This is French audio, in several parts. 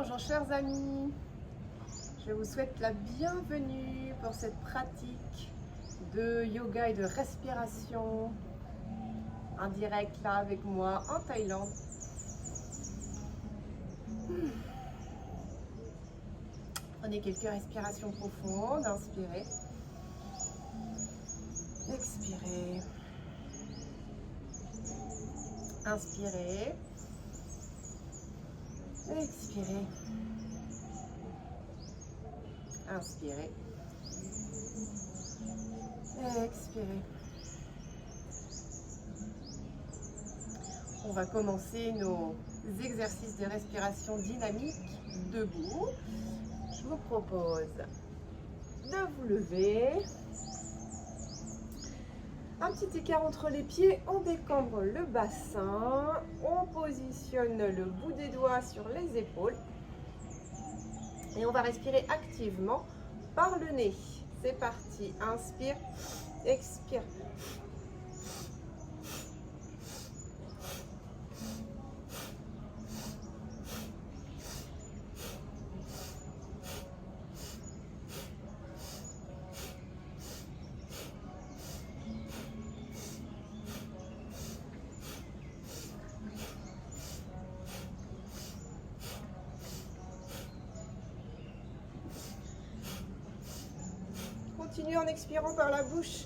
Bonjour chers amis, je vous souhaite la bienvenue pour cette pratique de yoga et de respiration en direct là avec moi en Thaïlande. Prenez quelques respirations profondes, inspirez, expirez, inspirez, expirez, inspirez, expirez. On va commencer nos exercices de respiration dynamique debout. Je vous propose de vous lever. Un petit écart entre les pieds, on décambre le bassin, on positionne le bout des doigts sur les épaules et on va respirer activement par le nez. C'est parti, inspire, expire. Continue en expirant par la bouche.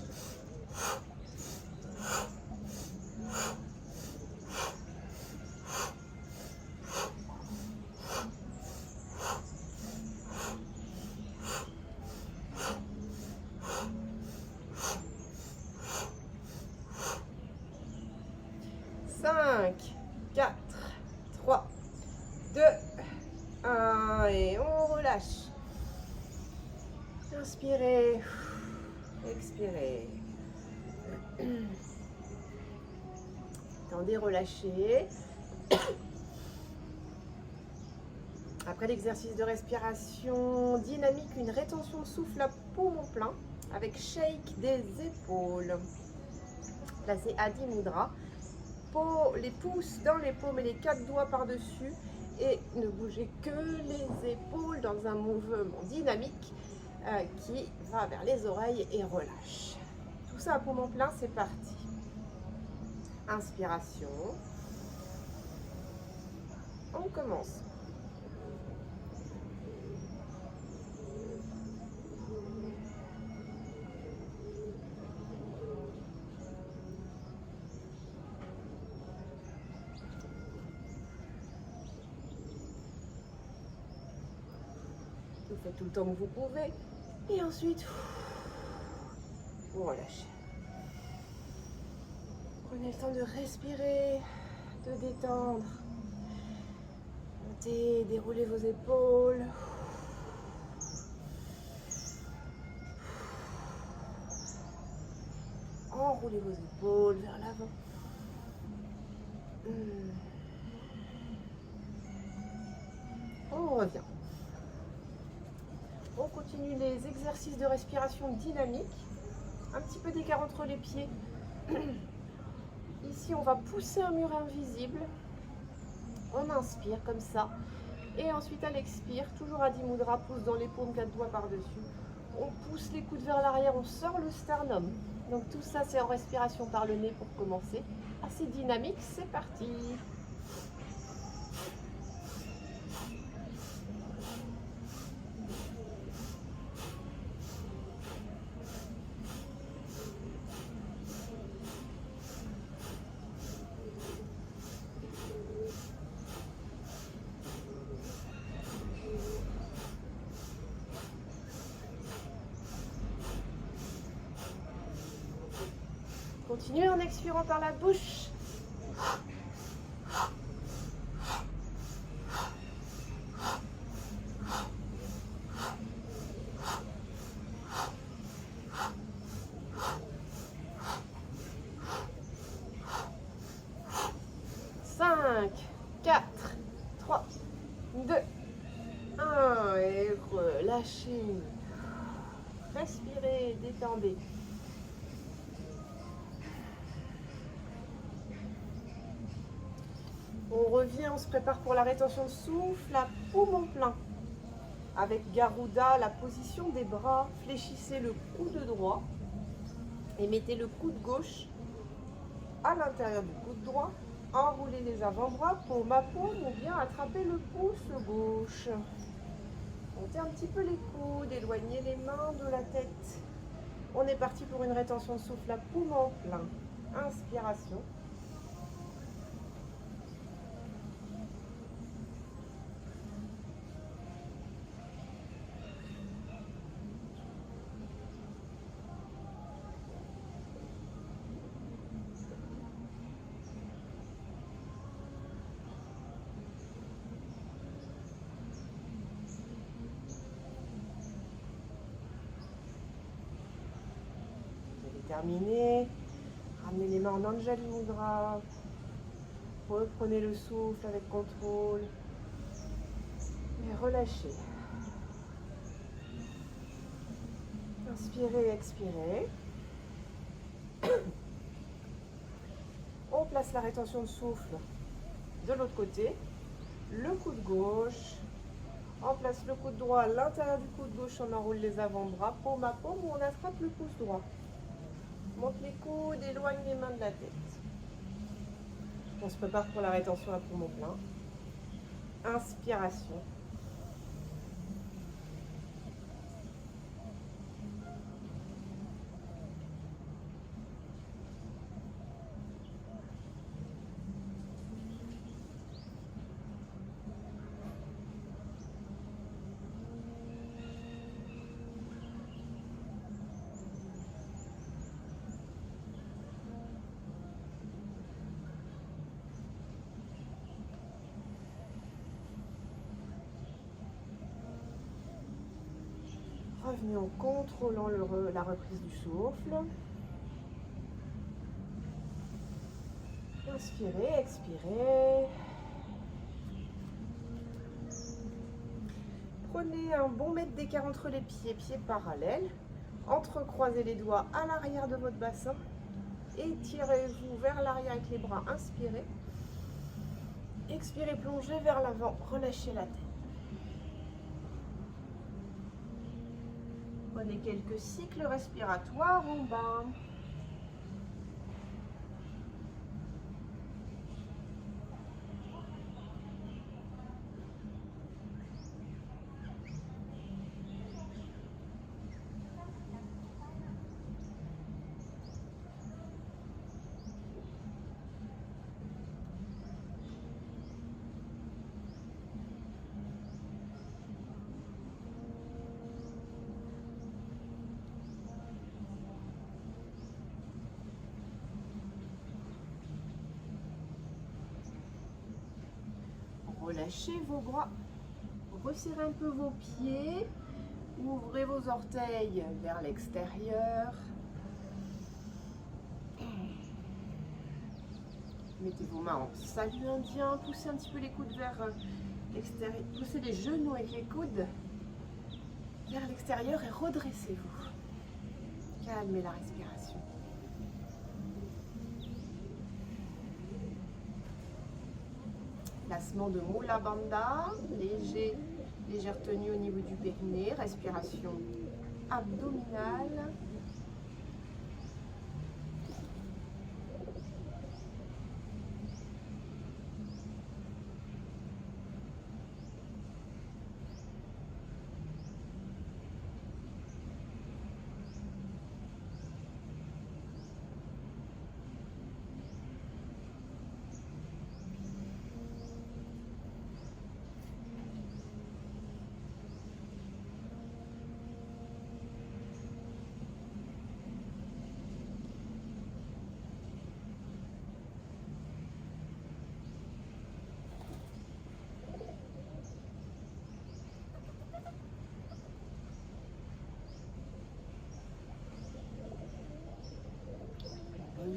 Cinq, 4, 3, 2, 1 et on relâche. Inspirez, expirez. Tendez, relâchez. Après l'exercice de respiration dynamique, une rétention de souffle à poumon plein avec shake des épaules. Placez Adi Mudra. Les pouces dans les paumes et les 4 doigts par-dessus. Et ne bougez que les épaules dans un mouvement dynamique qui va vers les oreilles et relâche. Tout ça à poumon plein, c'est parti. Inspiration. On commence. Vous faites tout le temps que vous pouvez. Et ensuite, vous relâchez. Prenez le temps de respirer, de détendre. Montez, déroulez vos épaules. Enroulez vos épaules vers l'avant. On revient. On continue les exercices de respiration dynamique. Un petit peu d'écart entre les pieds. Ici, on va pousser un mur invisible. On inspire comme ça. Et ensuite, à l'expire, toujours Adi Mudra, pouce dans les paumes, 4 doigts par-dessus. On pousse les coudes vers l'arrière, on sort le sternum. Donc tout ça, c'est en respiration par le nez pour commencer. Assez dynamique, c'est parti. Continuez en expirant par la bouche. Cinq, 4, 3, 2, 1 et relâchez. Respirez, détendez. On revient, on se prépare pour la rétention de souffle, la poumon plein. Avec Garuda, la position des bras, fléchissez le coude droit et mettez le coude gauche à l'intérieur du coude droit. Enroulez les avant-bras, paume à paume, ou bien attrapez le pouce gauche. Montez un petit peu les coudes, éloignez les mains de la tête. On est parti pour une rétention de souffle à poumon plein. Inspiration. Terminé. Ramenez les mains en Anjali Mudra. Reprenez le souffle avec contrôle. Et relâchez. Inspirez, expirez. On place la rétention de souffle de l'autre côté. Le coude gauche. On place le coude droit à l'intérieur du coude gauche. On enroule les avant-bras, paume à paume, ou on attrape le pouce droit. Monte les coudes, éloigne les mains de la tête. On se prépare pour la rétention à poumon plein. Inspiration. Revenez en contrôlant la reprise du souffle. Inspirez, expirez. Prenez un bon mètre d'écart entre les pieds, pieds parallèles. Entrecroisez les doigts à l'arrière de votre bassin. Étirez-vous vers l'arrière avec les bras. Inspirez. Expirez, plongez vers l'avant. Relâchez la tête. Prenez quelques cycles respiratoires en bas. Relâchez vos bras, resserrez un peu vos pieds, ouvrez vos orteils vers l'extérieur. Mettez vos mains en salut indien, poussez un petit peu les coudes vers l'extérieur, poussez les genoux avec les coudes vers l'extérieur et redressez-vous. Calmez la respiration. Placement de Mula Bandha, légère tenue au niveau du périnée, respiration abdominale.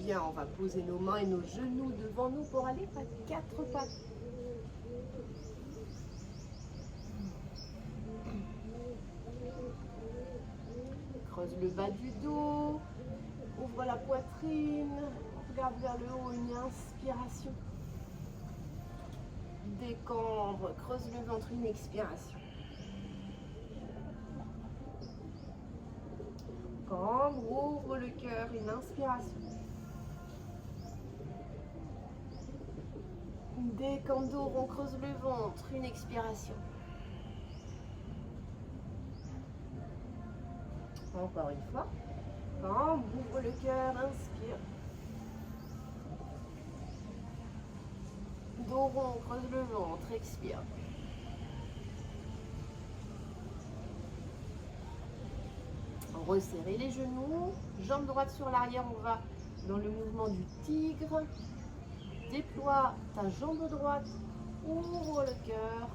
Bien, on va poser nos mains et nos genoux devant nous pour aller à quatre pattes. Creuse le bas du dos, ouvre la poitrine, regarde vers le haut, une inspiration. Décambre, creuse le ventre, une expiration. Cambre, ouvre le cœur, une inspiration. Décambre, on creuse le ventre, une expiration. Encore une fois. Cambre, ouvre le cœur, inspire. Dos rond, creuse le ventre, expire. Resserrez les genoux, jambe droite sur l'arrière, on va dans le mouvement du tigre. Déploie ta jambe droite, ouvre le cœur.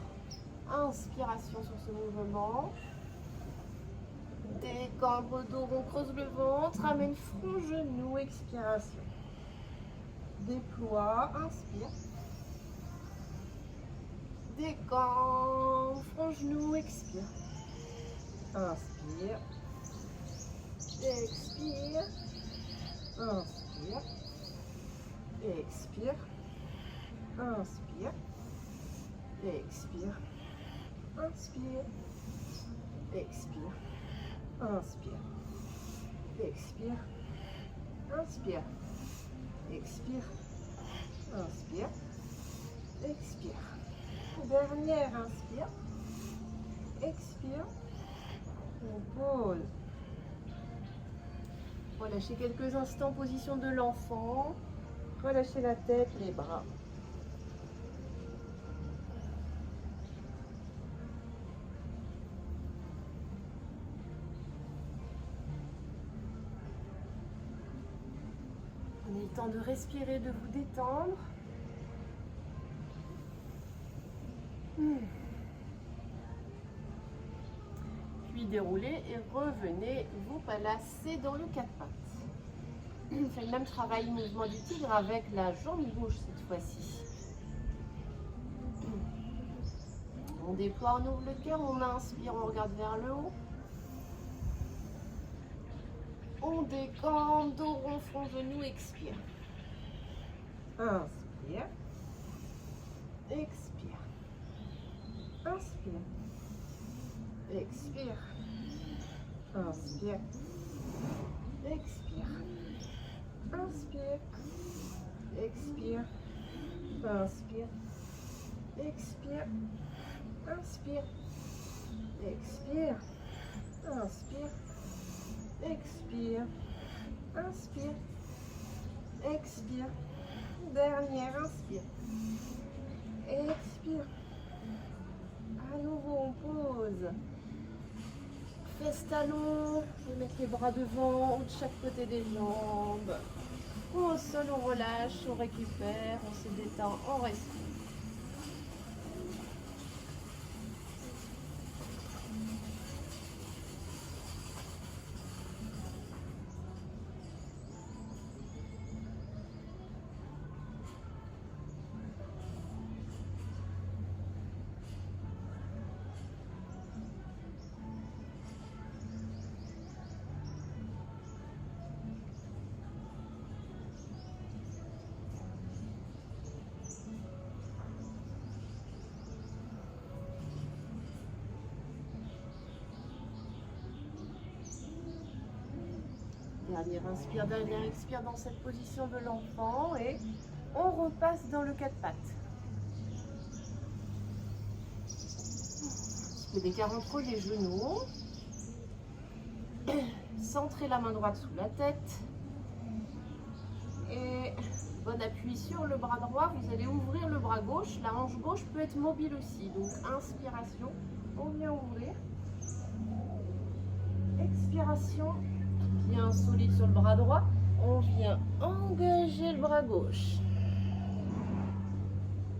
Inspiration sur ce mouvement. Décambre, dos rond, creuse le ventre, amène front, genou, expiration. Déploie, inspire. Décambre, front, genou, expire. Inspire. Expire. Inspire. Expire. Inspire. Expire. Inspire. Expire. Inspire. Expire. Inspire. Expire. Inspire. Expire. Dernière, inspire. Expire. On pose. Relâchez quelques instants, position de l'enfant. Relâchez la tête, les bras. Prenez le temps de respirer, de vous détendre. Puis déroulez et revenez vous placer dans le quatre pattes. On fait le même travail, mouvement du tigre avec la jambe gauche cette fois-ci. On déploie, on ouvre le cœur, on inspire, on regarde vers le haut. On décampe, dos rond, front, genou, expire. Inspire. Expire. Inspire. Expire. Inspire. Expire. Inspire. Expire. Inspire. Expire. Inspire. Expire. Inspire. Expire. Inspire. Expire. Dernière, inspire. Expire. À nouveau, on pose. Fesse talon. Je vais mettre les bras devant, de chaque côté des jambes. Au sol, on relâche, on récupère, on se détend, on respire. Dernière inspire, dernière expire dans cette position de l'enfant et on repasse dans le quatre pattes. Un petit peu d'écart entre les genoux. Centrez la main droite sous la tête. Et bon appui sur le bras droit, vous allez ouvrir le bras gauche. La hanche gauche peut être mobile aussi. Donc inspiration, on vient ouvrir. Expiration. Bien solide sur le bras droit, on vient engager le bras gauche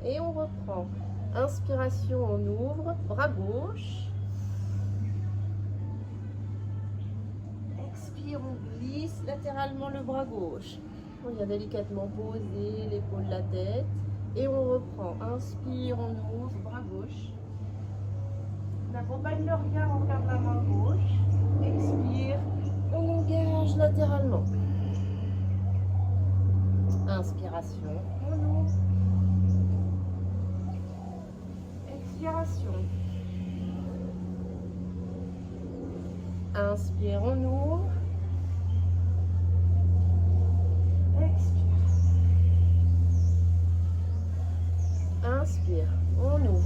et on reprend. Inspiration, on ouvre, bras gauche. Expire, on glisse latéralement le bras gauche. On vient délicatement poser l'épaule, la tête et on reprend. Inspire, on ouvre, bras gauche. On accompagne le regard, on regarde la main gauche. Expire. On engage latéralement. Inspiration, on ouvre. expiration. Inspire, on ouvre. Expire. Inspire, on ouvre.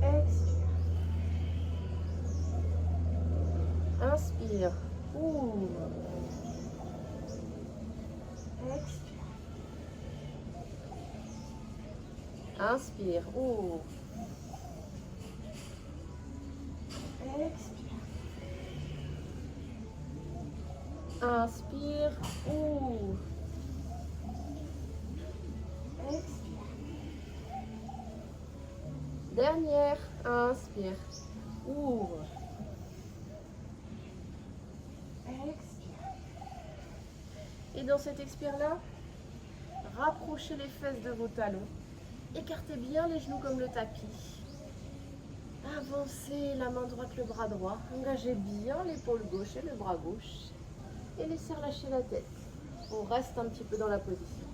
Expire. Inspire, ouvre. Expire. Inspire, ouvre. Expire. Inspire, ouvre. Expire. Dernière, inspire, ouvre. Expire. Et dans cette expire-là, rapprochez les fesses de vos talons. Écartez bien les genoux comme le tapis. Avancez la main droite, le bras droit. Engagez bien l'épaule gauche et le bras gauche. Et laissez relâcher la tête. On reste un petit peu dans la position.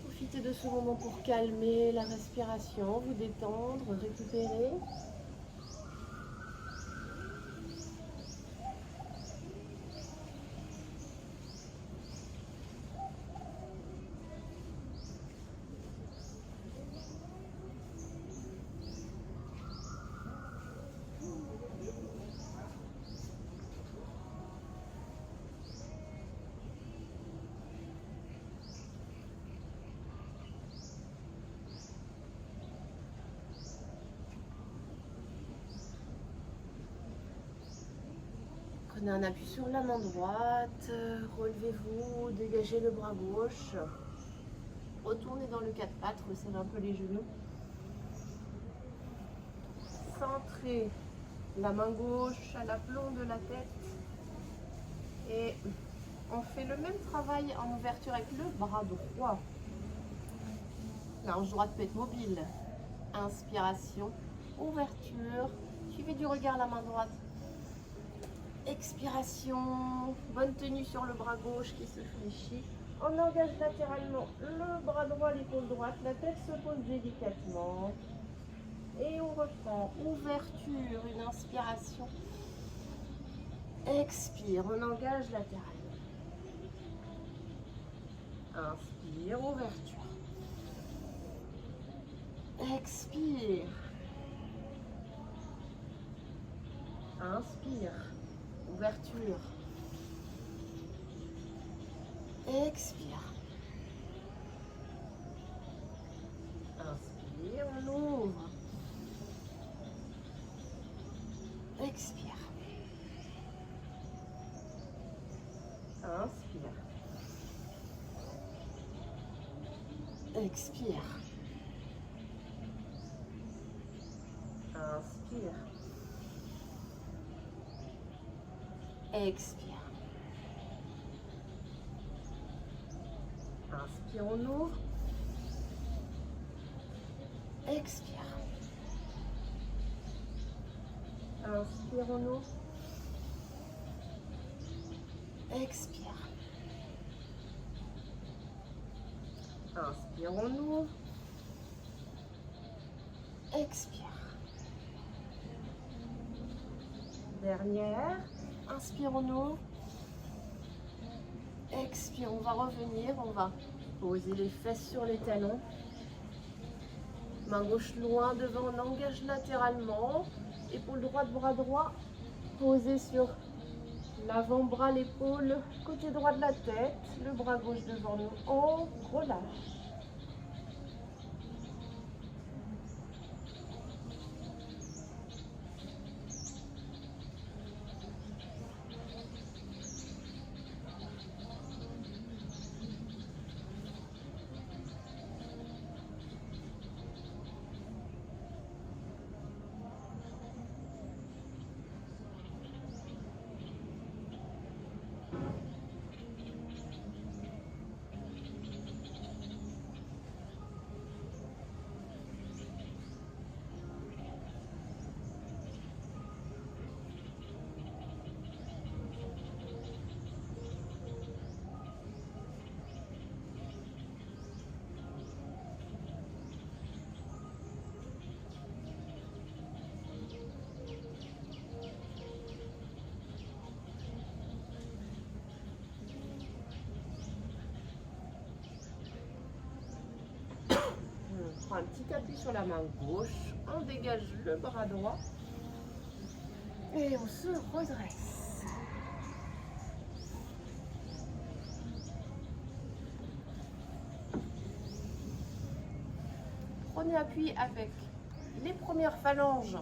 Profitez de ce moment pour calmer la respiration, vous détendre, récupérer. Prenez un appui sur la main droite, relevez-vous, dégagez le bras gauche, retournez dans le 4 pattes, resserrez un peu les genoux. Centrez la main gauche à l'aplomb de la tête et on fait le même travail en ouverture avec le bras droit. La hanche droite peut être mobile. Inspiration, ouverture, suivez du regard la main droite. Expiration, bonne tenue sur le bras gauche qui se fléchit. On engage latéralement le bras droit, l'épaule droite, la tête se pose délicatement. Et on reprend, ouverture, une inspiration. Expire, on engage latéralement. Inspire, ouverture. Expire. Inspire. Ouverture. Expire. Inspire, on ouvre. Expire. Inspire. Expire. Inspire. Expire. Inspire, on ouvre. Expire. Inspire, on ouvre. Expire. Inspire, on ouvre. Expire. Dernière. Inspire, on ouvre. Expire, on va revenir, on va poser les fesses sur les talons. Main gauche loin devant, on engage latéralement. Épaule droite, bras droit. Posé sur l'avant-bras, l'épaule, côté droit de la tête. Le bras gauche devant nous, on relâche. un petit appui sur la main gauche. On dégage le bras droit. Et on se redresse. Prenez appui avec les premières phalanges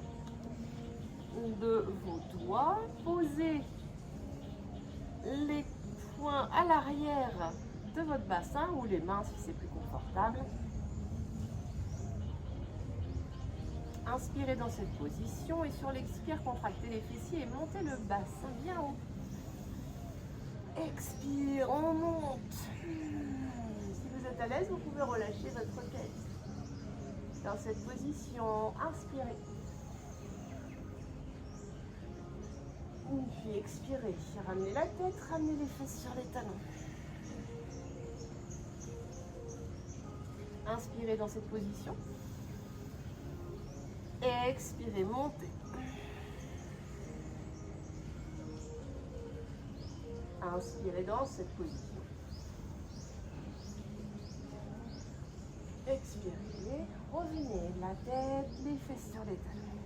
de vos doigts. Posez les poings à l'arrière de votre bassin ou les mains si c'est plus confortable. Inspirez dans cette position et sur l'expire, contractez les fessiers et montez le bassin bien haut. Expire, on monte. Si vous êtes à l'aise, vous pouvez relâcher votre tête. Dans cette position, inspirez. Puis expirez. Ramenez la tête, ramenez les fesses sur les talons. Inspirez dans cette position. Expirez, montez. Inspirez dans cette position. Expirez, revenez la tête, les fesses sur les talons.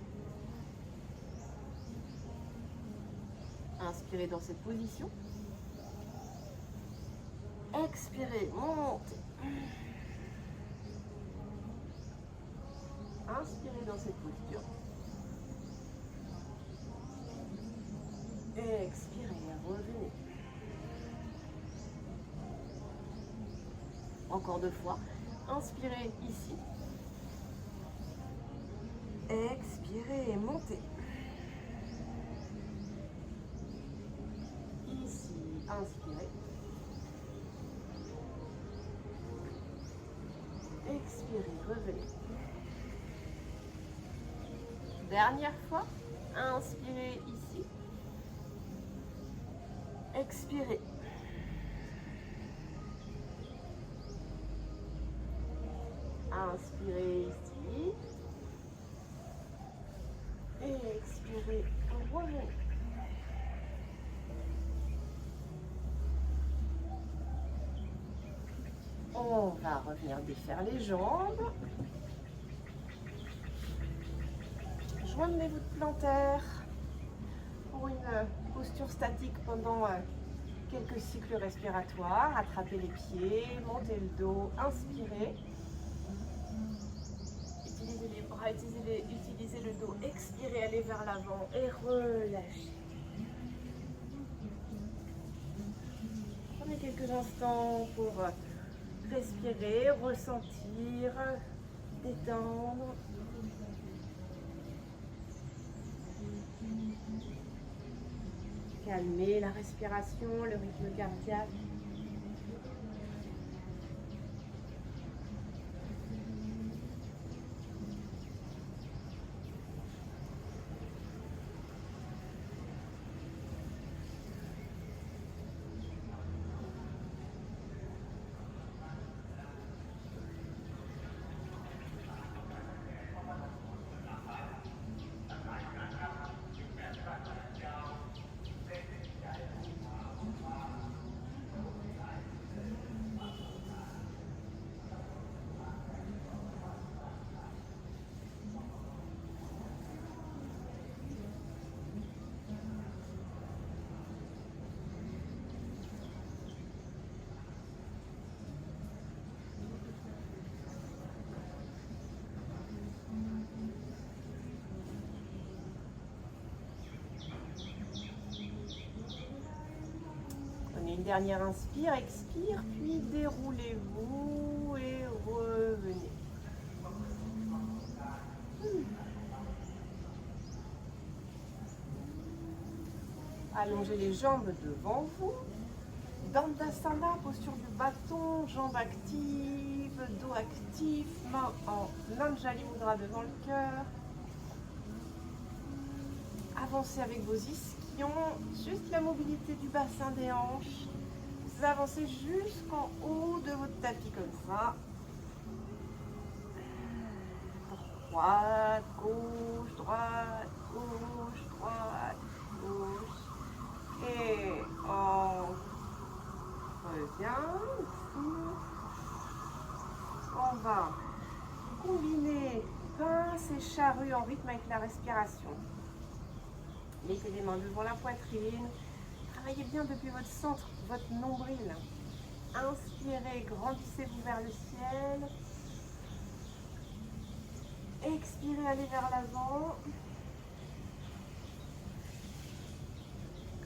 Inspirez dans cette position. Expirez, montez. Inspirez dans cette posture. Expirez, revenez. Encore 2 fois. Inspirez ici. Expirez et montez. Ici, inspirez. Expirez, revenez. Dernière fois, inspirez ici. Expirez. Inspirez ici. Et expirez, revenez. On va revenir défaire les jambes. Joindre les voûtes plantaires pour une posture statique pendant quelques cycles respiratoires. Attrapez les pieds, montez le dos, inspirez. Utilisez les bras, utilisez le dos, expirez, allez vers l'avant et relâchez. Prenez quelques instants pour respirer, ressentir, détendre. Calmer la respiration, le rythme cardiaque. Une dernière inspire, expire, puis déroulez-vous et revenez. Allongez les jambes devant vous. Dandasana, posture du bâton, jambes actives, dos actif, main en Anjali Mudra devant le cœur. Avancez avec vos ischions, juste la mobilité du bassin des hanches. Vous avancez jusqu'en haut de votre tapis comme ça. Droite, gauche, droite, gauche, droite, gauche. Et on revient. On va combiner pince et charrue en rythme avec la respiration. Mettez les mains devant la poitrine. Travaillez bien depuis votre centre, votre nombril. Inspirez, grandissez-vous vers le ciel. Expirez, allez vers l'avant.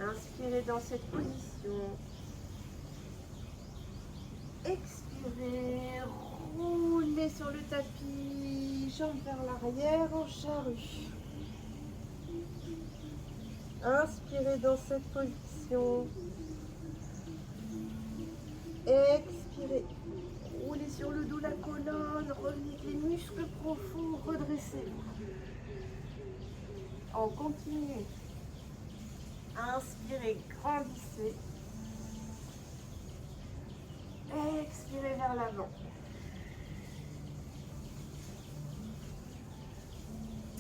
Inspirez dans cette position. Expirez, roulez sur le tapis, jambes vers l'arrière en charrue. Inspirez dans cette position. Expirez. Roulez sur le dos, la colonne, revenez avec les muscles profonds, redressez-vous. On continue. Inspirez, grandissez. Expirez vers l'avant.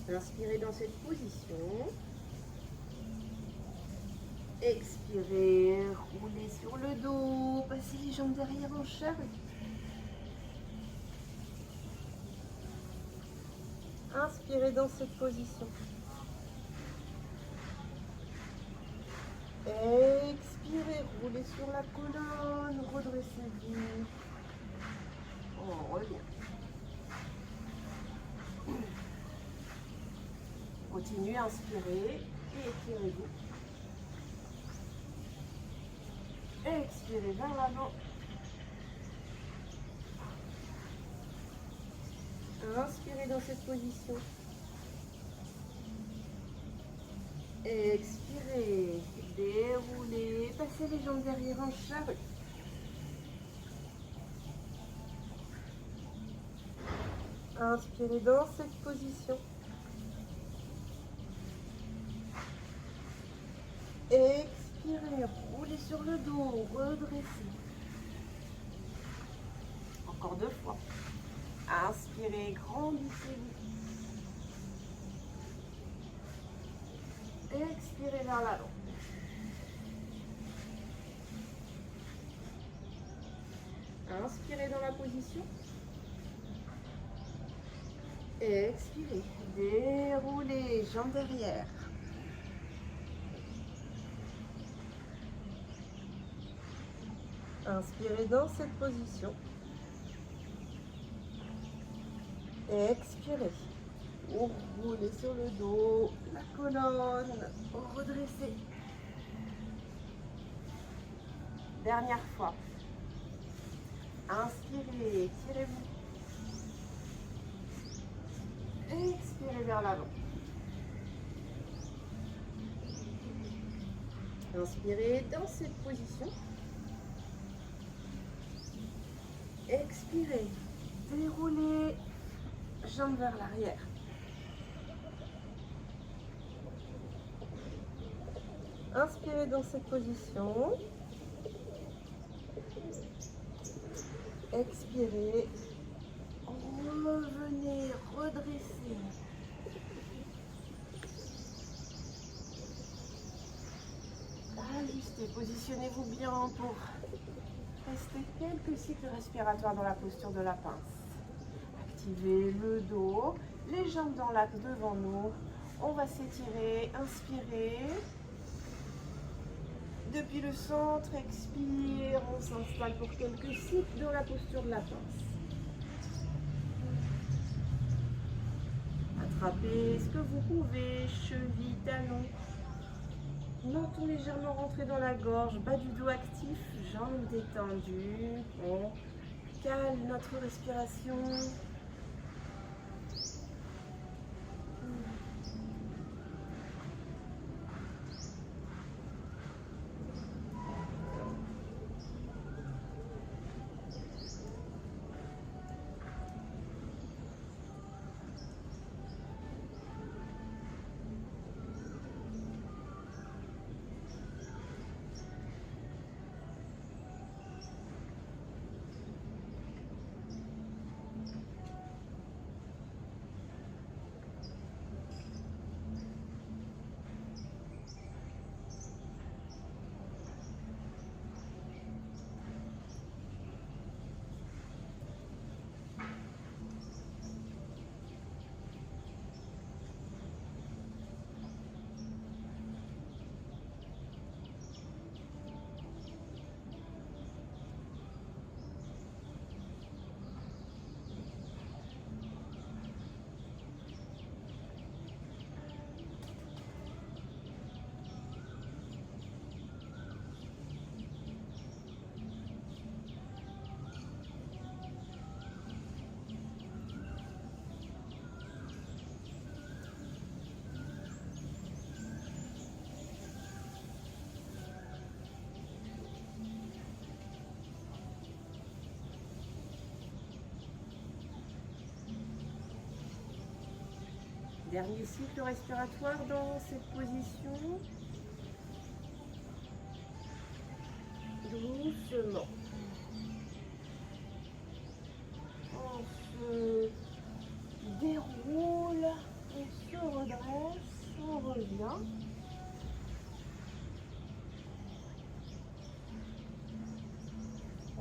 Inspirez dans cette position. Expirez, roulez sur le dos, passez les jambes derrière en charrue. Inspirez dans cette position. Expirez, roulez sur la colonne, redressez-vous. On revient. Continuez, inspirez et étirez-vous. Expirez vers l'avant. Inspirez dans cette position. Expirez, déroulez, passez les jambes derrière en charrue. Inspirez dans cette position. Expirez, roulez sur le dos, redressez. Encore 2 fois. Inspirez, grandissez-vous. Expirez vers l'avant. Inspirez dans la position. Expirez, déroulez, jambes derrière. Inspirez dans cette position. Expirez. Roulez sur le dos, la colonne, redressez. Dernière fois. Inspirez, étirez-vous. Expirez vers l'avant. Inspirez dans cette position. Expirez, déroulez, jambes vers l'arrière. Inspirez dans cette position. Expirez. Revenez, redressez. Ajustez, positionnez-vous bien pour rester quelques cycles respiratoires dans la posture de la pince. Activez le dos, les jambes dans l'axe devant nous. On va s'étirer, inspirez. Depuis le centre, expire, on s'installe pour quelques cycles dans la posture de la pince. Attrapez ce que vous pouvez, cheville, talons. Menton légèrement rentré dans la gorge, bas du dos actif, jambes détendues. On calme notre respiration. Dernier cycle respiratoire dans cette position. Doucement. On se déroule, on se redresse, on revient.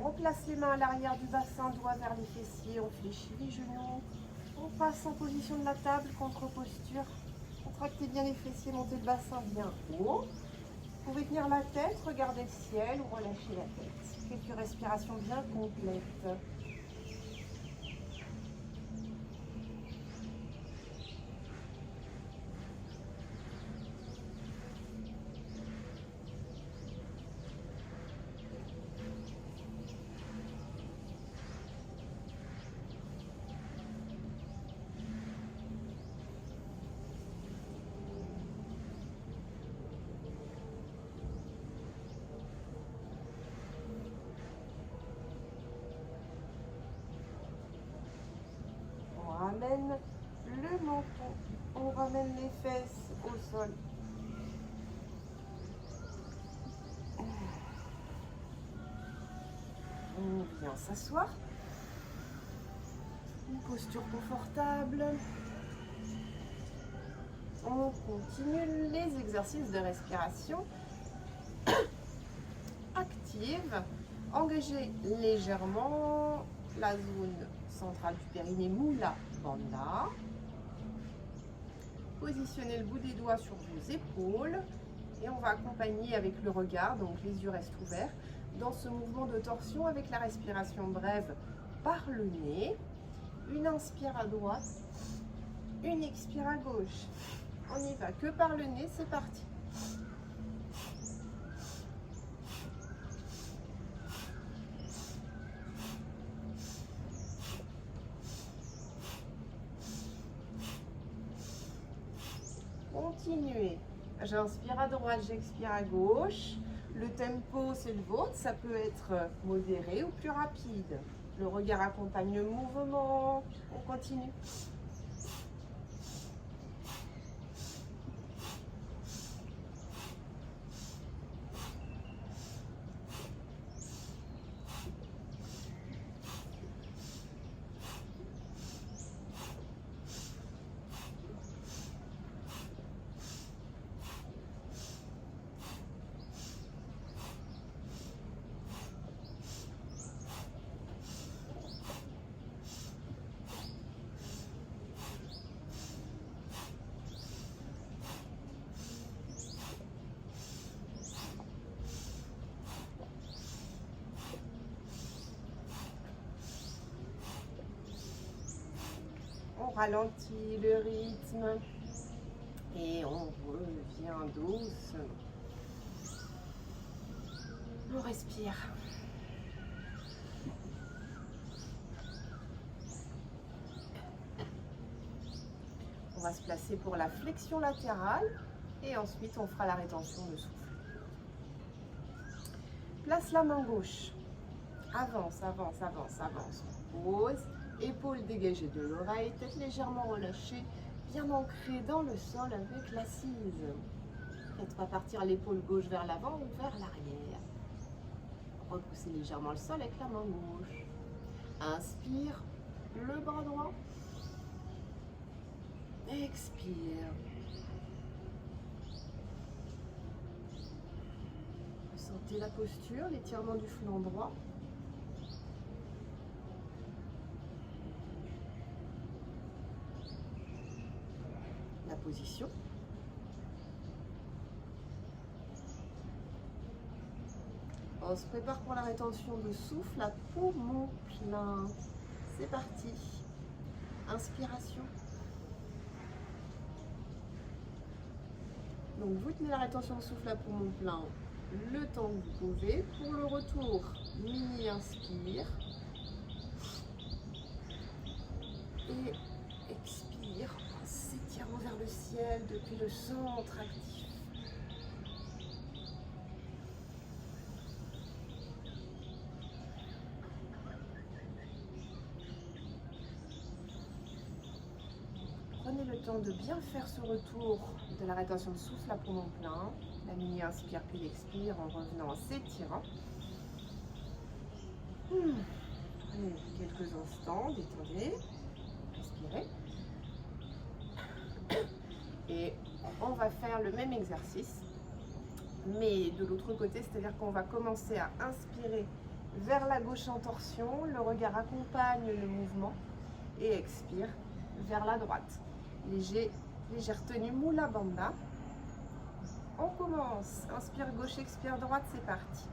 On place les mains à l'arrière du bassin, doigts vers les fessiers, on fléchit les genoux. On passe en position de la table, contre-posture. Contractez bien les fessiers, montez le bassin bien haut. Vous pouvez tenir la tête, regarder le ciel ou relâcher la tête. Quelques respirations bien complètes. On ramène le menton, on ramène les fesses au sol. On vient s'asseoir. Une posture confortable. On continue les exercices de respiration active. Engagez légèrement la zone centrale du périnée, Mula Bandha. Positionnez le bout des doigts sur vos épaules et on va accompagner avec le regard, donc les yeux restent ouverts, dans ce mouvement de torsion avec la respiration brève par le nez. Une inspire à droite, une expire à gauche. On y va que par le nez, c'est parti. Continuez. J'inspire à droite, j'expire à gauche. Le tempo, c'est le vôtre. Ça peut être modéré ou plus rapide. Le regard accompagne le mouvement. On continue. On ralentit le rythme et on revient doucement. On respire. On va se placer pour la flexion latérale et ensuite on fera la rétention de souffle. Place la main gauche. Avance, avance, avance, avance. Pose. Épaules dégagées de l'oreille, tête légèrement relâchée, bien ancrée dans le sol avec l'assise. Faites pas partir l'épaule gauche vers l'avant ou vers l'arrière. Repoussez légèrement le sol avec la main gauche. Inspire, le bras droit. Expire. Ressentez la posture, l'étirement du flanc droit. La position. On se prépare pour la rétention de souffle à poumon plein. C'est parti. Inspiration. Donc vous tenez la rétention de souffle à poumon plein le temps que vous pouvez. Pour le retour, mini inspire. Et expire. S'étirant vers le ciel depuis le centre actif. Prenez le temps de bien faire ce retour de la rétention de souffle à poumon plein. La mini inspire puis l'expire en revenant en s'étirant. Prenez quelques instants, détendez, respirez. Et on va faire le même exercice, mais de l'autre côté, c'est-à-dire qu'on va commencer à inspirer vers la gauche en torsion, le regard accompagne le mouvement et expire vers la droite. Légère tenue Mula Bandha. On commence, inspire gauche, expire droite, c'est parti.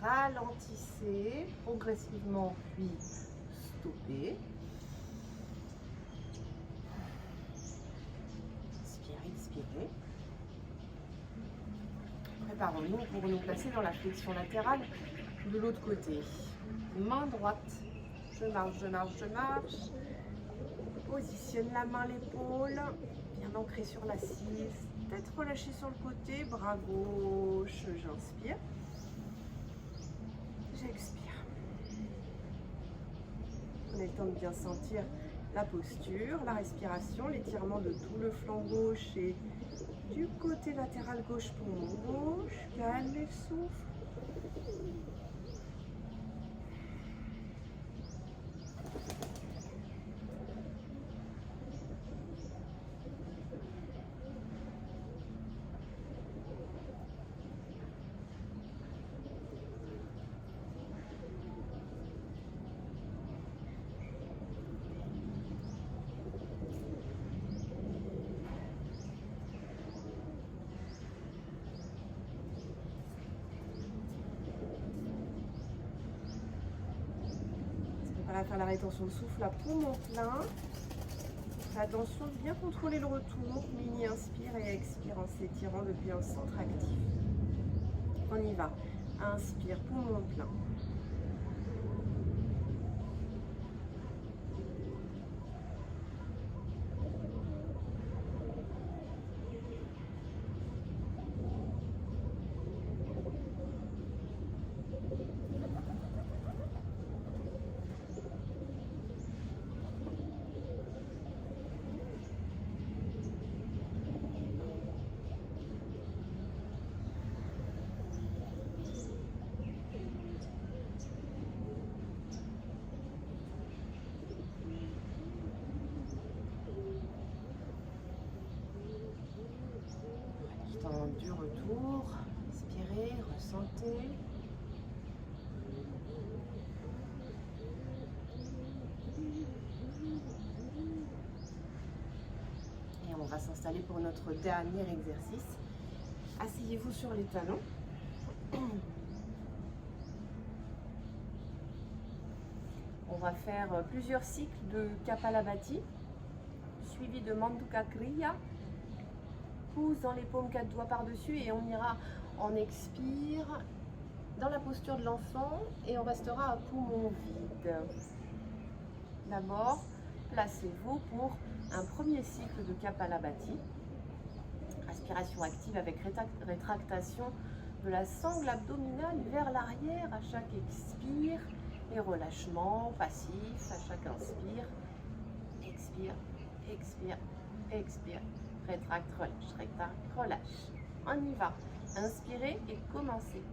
Ralentissez progressivement, puis stoppez. Inspirez, expirez. Préparons-nous pour nous placer dans la flexion latérale de l'autre côté. Main droite, je marche, je marche, je marche. Positionne la main, l'épaule, bien ancrée sur l'assise. Tête relâchée sur le côté, bras gauche, j'inspire. J'expire. Prenez le temps de bien sentir la posture, la respiration, l'étirement de tout le flanc gauche et du côté latéral gauche pour mon gauche. Calmez le souffle. À faire la rétention de souffle à poumon plein. Attention de bien contrôler le retour. Mini inspire et expire en s'étirant depuis un centre actif. On y va. Inspire, poumon plein. Du retour, inspirez, ressentez. Et on va s'installer pour notre dernier exercice. Asseyez-vous sur les talons. On va faire plusieurs cycles de Kapalabhati, suivi de Mandukha Kriya. Pouce dans les paumes, 4 doigts par-dessus et on ira en expire dans la posture de l'enfant et on restera à poumon vide. D'abord, placez-vous pour un premier cycle de Kapalabhati. Respiration active avec rétractation de la sangle abdominale vers l'arrière à chaque expire et relâchement passif à chaque inspire. Expire, expire, expire. Rétracte, relâche. On y va. Inspirez et commencez.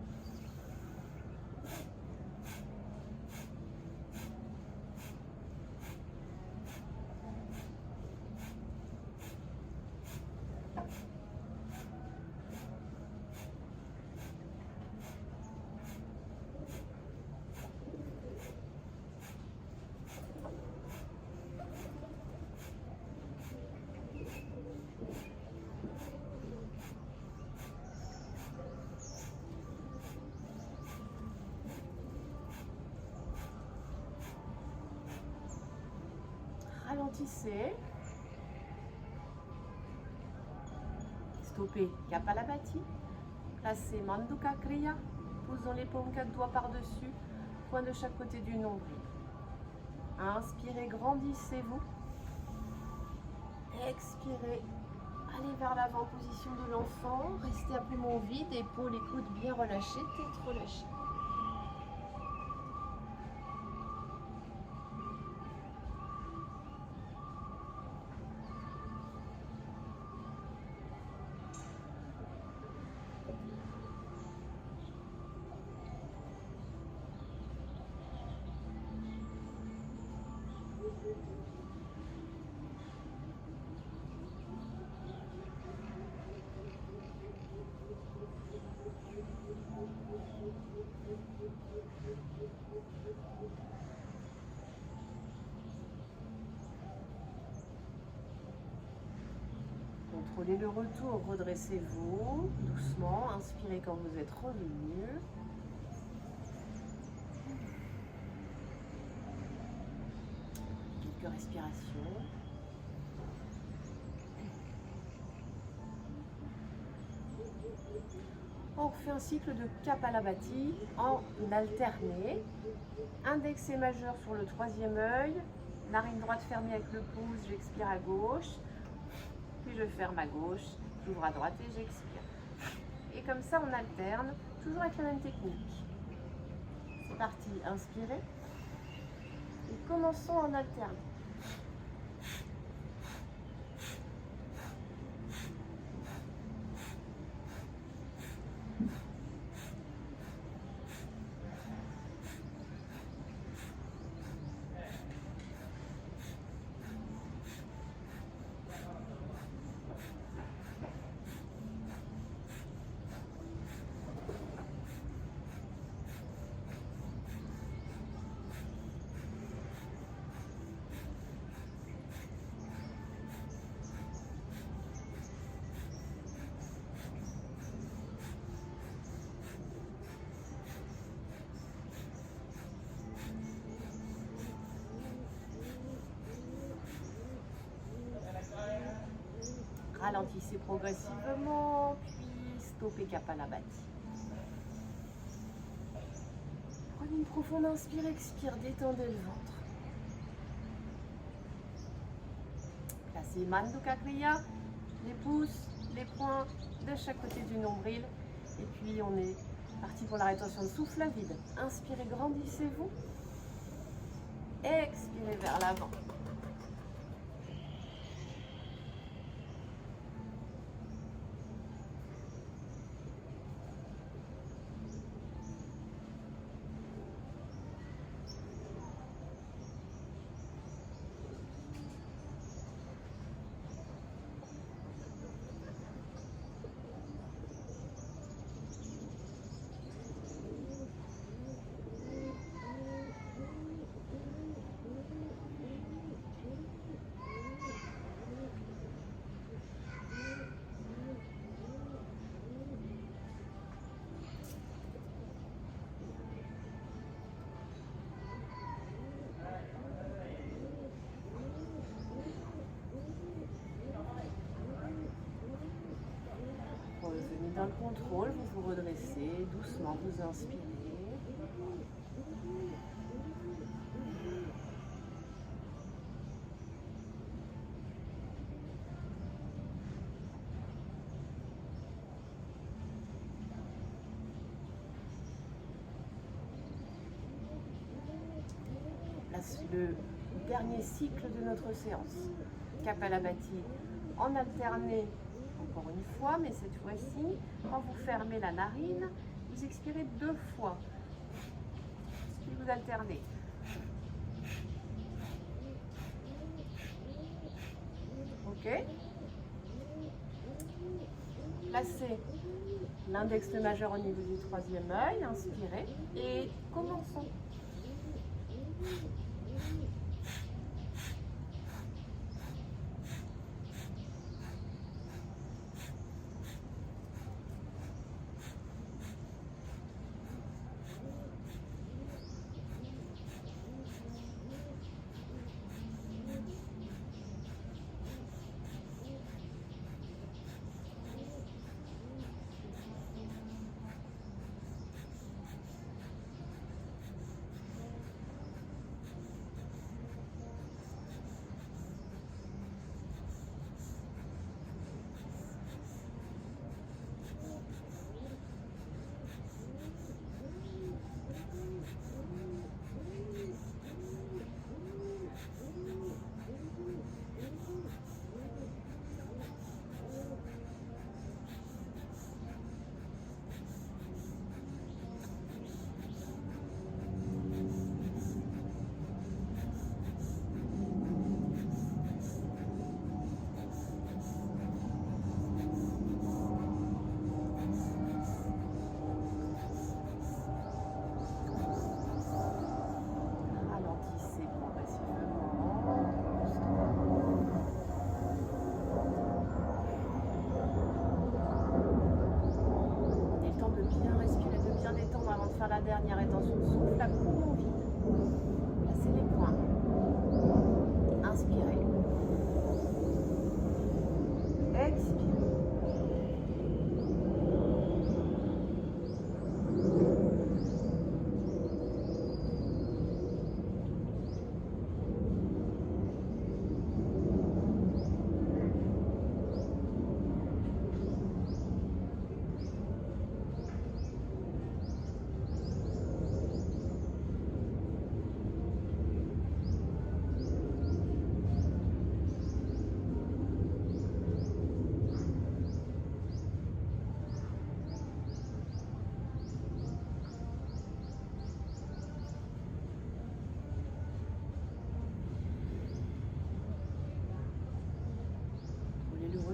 Ralentissez. Stoppez Kapalabhati. Placez Mandukha Kriya. Posons les paumes 4 doigts par-dessus. Point de chaque côté du nombril. Inspirez, grandissez-vous. Expirez. Allez vers l'avant, position de l'enfant. Restez à poumon vide, épaules et coudes bien relâchés, tête relâchée. Contrôlez le retour, redressez-vous doucement, inspirez quand vous êtes revenu. Quelques respirations. On refait un cycle de Kapalabhati en alterné. Index et majeur sur le troisième œil. Narine droite fermée avec le pouce, j'expire à gauche. Puis je ferme à gauche, j'ouvre à droite et j'expire. Et comme ça, on alterne, toujours avec la même technique. C'est parti, inspirez. Et commençons en alterne. Ralentissez progressivement, puis stoppez Kapalabhati. Prenez une profonde inspire, expire, détendez le ventre. Placez Mandukha Kriya, les pouces, les poings de chaque côté du nombril. Et puis on est parti pour la rétention de souffle à vide. Inspirez, grandissez-vous. Expirez vers l'avant. Revenez dans le contrôle, vous vous redressez, doucement vous inspirez. Là, c'est le dernier cycle de notre séance. Kapalabhati en alterné. Encore une fois, mais cette fois-ci, quand vous fermez la narine, vous expirez 2 fois. Puis vous alternez. Ok. Placez l'index majeur au niveau du troisième œil, inspirez et commençons.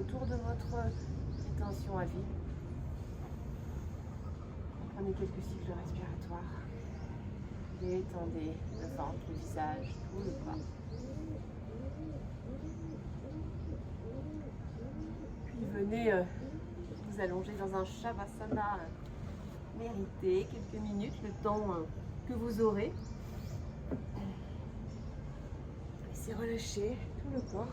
autour de votre rétention à vie. Prenez quelques cycles respiratoires. Détendez le ventre, le visage, tout le corps. Puis venez vous allonger dans un Shavasana mérité, quelques minutes, le temps que vous aurez. Laissez relâcher tout le corps.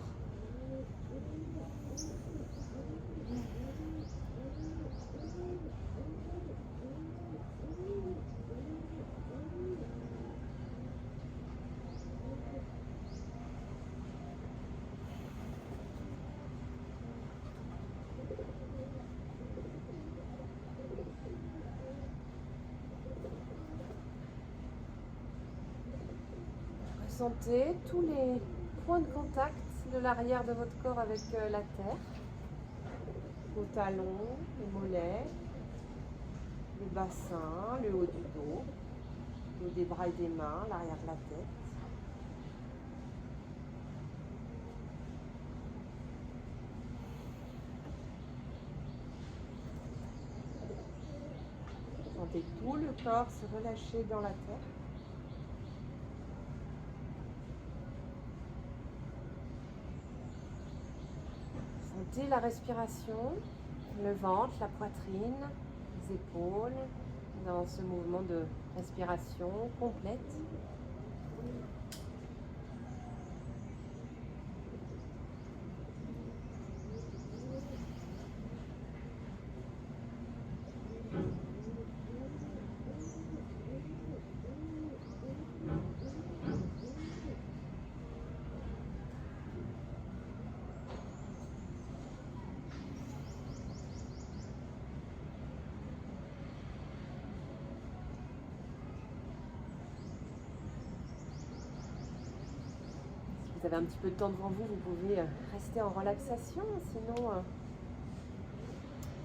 Ressentez tous les points de contact de l'arrière de votre corps avec la terre, vos talons, les mollets, le bassin, le haut du dos, le haut des bras et des mains, l'arrière de la tête. Sentez tout le corps se relâcher dans la terre. Sentez la respiration, le ventre, la poitrine, les épaules, dans ce mouvement de respiration complète. Vous avez un petit peu de temps devant vous, vous pouvez rester en relaxation, sinon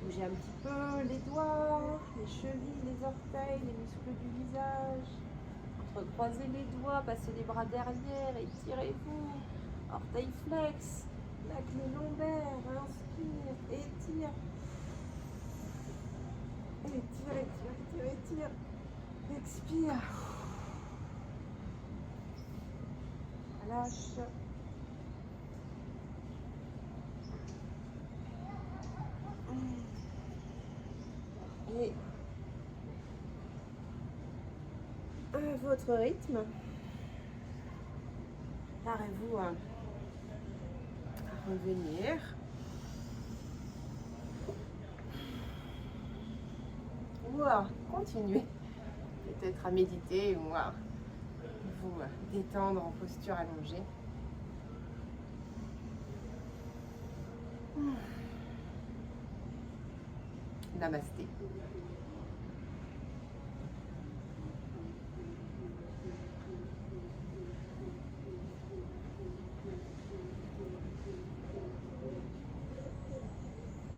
bougez un petit peu les doigts, les chevilles, les orteils, les muscles du visage. Entrecroisez les doigts, passez les bras derrière, étirez-vous. Orteil flex, la clé lombaire, inspire, étire. Étire, étire, étire, étire. Expire. Lâche. Et à votre rythme, parez-vous à revenir. Ou à continuer, peut-être à méditer ou à vous détendre en posture allongée. Namasté.